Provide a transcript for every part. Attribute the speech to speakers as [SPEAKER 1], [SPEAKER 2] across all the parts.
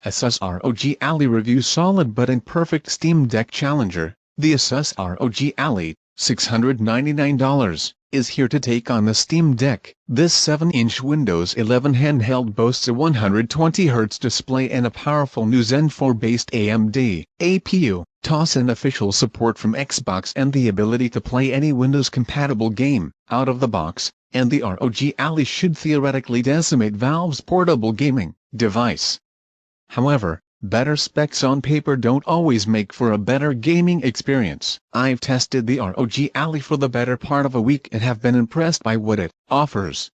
[SPEAKER 1] Asus ROG Ally Review Solid but Imperfect Steam Deck Challenger. The Asus ROG Ally, $699, is here to take on the Steam Deck. This 7-inch Windows 11 handheld boasts a 120Hz display and a powerful new Zen 4-based AMD APU, TOS and official support from Xbox and the ability to play any Windows-compatible game out of the box, and the ROG Ally should theoretically decimate Valve's portable gaming device. However, better specs on paper don't always make for a better gaming experience. I've tested the ROG Ally for the better part of a week and have been impressed by what it offers.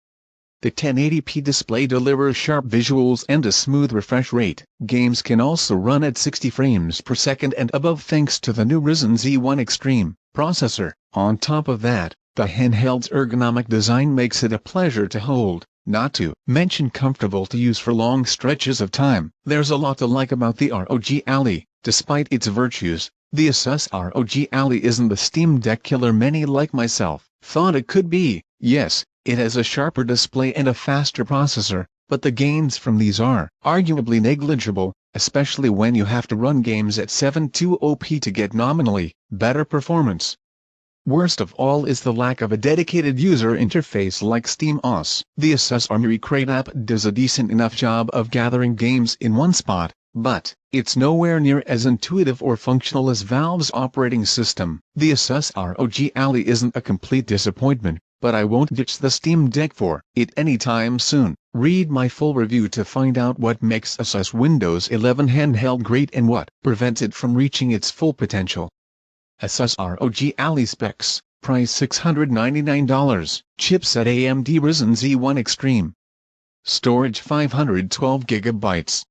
[SPEAKER 1] The 1080p display delivers sharp visuals and a smooth refresh rate. Games can also run at 60 frames per second and above thanks to the new Ryzen Z1 Extreme processor. On top of that, the handheld's ergonomic design makes it a pleasure to hold, not to mention comfortable to use for long stretches of time. There's a lot to like about the ROG Ally. Despite its virtues, the Asus ROG Ally isn't the Steam Deck killer many like myself thought it could be. Yes, it has a sharper display and a faster processor, but the gains from these are arguably negligible, especially when you have to run games at 720p to get nominally better performance. Worst of all is the lack of a dedicated user interface like SteamOS. The Asus Armory Crate app does a decent enough job of gathering games in one spot, but it's nowhere near as intuitive or functional as Valve's operating system. The Asus ROG Ally isn't a complete disappointment, but I won't ditch the Steam Deck for it anytime soon. Read my full review to find out what makes Asus Windows 11 handheld great and what prevents it from reaching its full potential. Asus ROG Ally specs, price $699, chipset AMD Ryzen Z1 Extreme. Storage 512GB.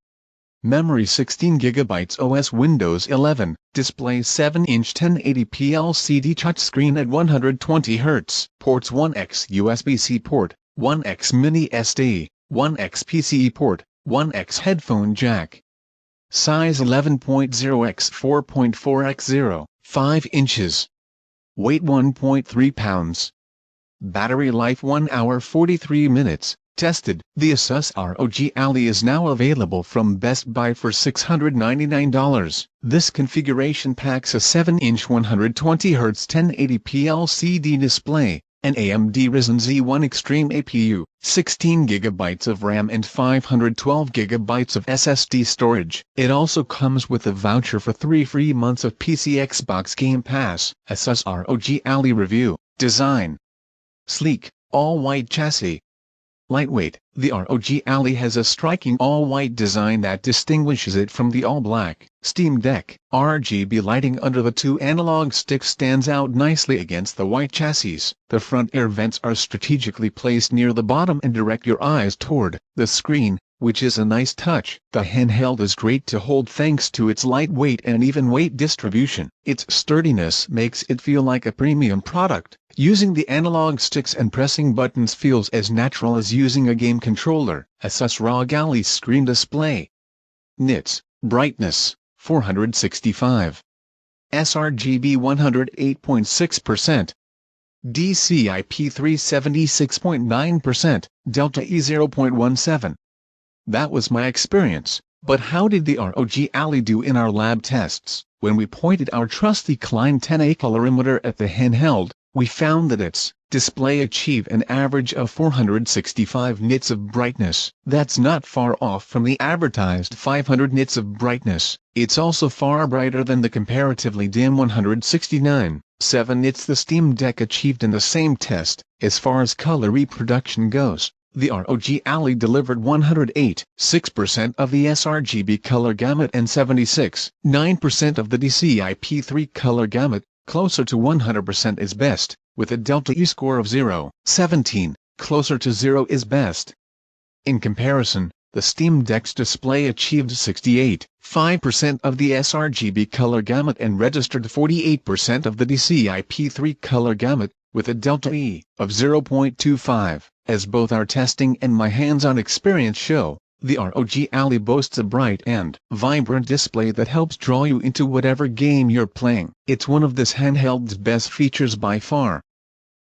[SPEAKER 1] Memory 16GB. OS Windows 11, display 7-inch 1080p LCD touchscreen at 120Hz. Ports 1x USB-C port, 1x mini SD, 1x PCE port, 1x headphone jack. Size 11.0x 4.4x 5 inches. Weight 1.3 pounds. Battery life 1 hour 43 minutes. Tested. The Asus ROG Ally is now available from Best Buy for $699. This configuration packs a 7-inch 120Hz 1080p LCD display, an AMD Ryzen Z1 Extreme APU, 16GB of RAM and 512GB of SSD storage. It also comes with a voucher for 3 free months of PC Xbox Game Pass. Asus ROG Ally Review. Design: sleek, all-white chassis. Lightweight. The ROG Ally has a striking all-white design that distinguishes it from the all-black Steam Deck. RGB lighting under the two analog sticks stands out nicely against the white chassis. The front air vents are strategically placed near the bottom and direct your eyes toward the screen, which is a nice touch. The handheld is great to hold thanks to its lightweight and even weight distribution. Its sturdiness makes it feel like a premium product. Using the analog sticks and pressing buttons feels as natural as using a game controller. Asus ROG Ally screen display. Nits, brightness, 465. sRGB 108.6%. DCI-P3 76.9%, Delta E 0.17. That was my experience, but how did the ROG Ally do in our lab tests? When we pointed our trusty Klein 10A colorimeter at the handheld, we found that its display achieved an average of 465 nits of brightness. That's not far off from the advertised 500 nits of brightness. It's also far brighter than the comparatively dim 169.7 nits the Steam Deck achieved in the same test. As far as color reproduction goes, the ROG Ally delivered 108.6% of the sRGB color gamut and 76.9% of the DCI-P3 color gamut. Closer to 100% is best, with a Delta E score of 0.17, closer to 0 is best. In comparison, the Steam Deck's display achieved 68.5% of the sRGB color gamut and registered 48% of the DCI-P3 color gamut, with a Delta E of 0.25. As both our testing and my hands-on experience show, the ROG Ally boasts a bright and vibrant display that helps draw you into whatever game you're playing. It's one of this handheld's best features by far.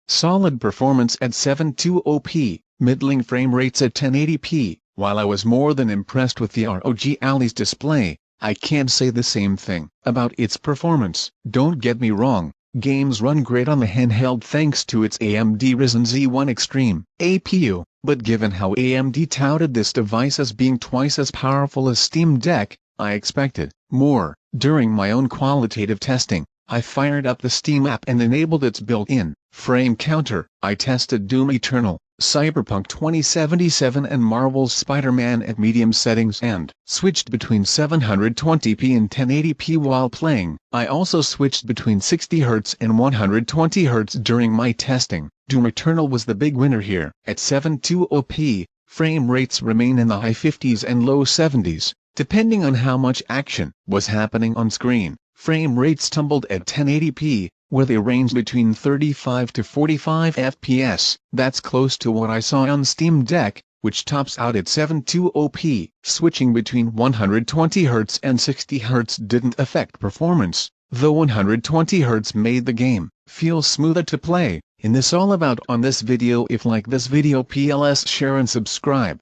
[SPEAKER 1] Solid performance at 720p, middling frame rates at 1080p, While I was more than impressed with the ROG Ali's display, I can't say the same thing about its performance. Don't get me wrong, games run great on the handheld thanks to its AMD Ryzen Z1 Extreme APU, but given how AMD touted this device as being twice as powerful as Steam Deck, I expected more. During my own qualitative testing, I fired up the Steam app and enabled its built-in frame counter. I tested Doom Eternal, Cyberpunk 2077 and Marvel's Spider-Man at medium settings and switched between 720p and 1080p while playing. I also switched between 60Hz and 120Hz during my testing. Doom Eternal was the big winner here. At 720p, frame rates remain in the high 50s and low 70s, depending on how much action was happening on screen. Frame rates tumbled at 1080p, where they range between 35 to 45 FPS. That's close to what I saw on Steam Deck, which tops out at 720p. Switching between 120Hz and 60Hz didn't affect performance, though 120Hz made the game feel smoother to play. In this all about on this video. If like this video, please share and subscribe.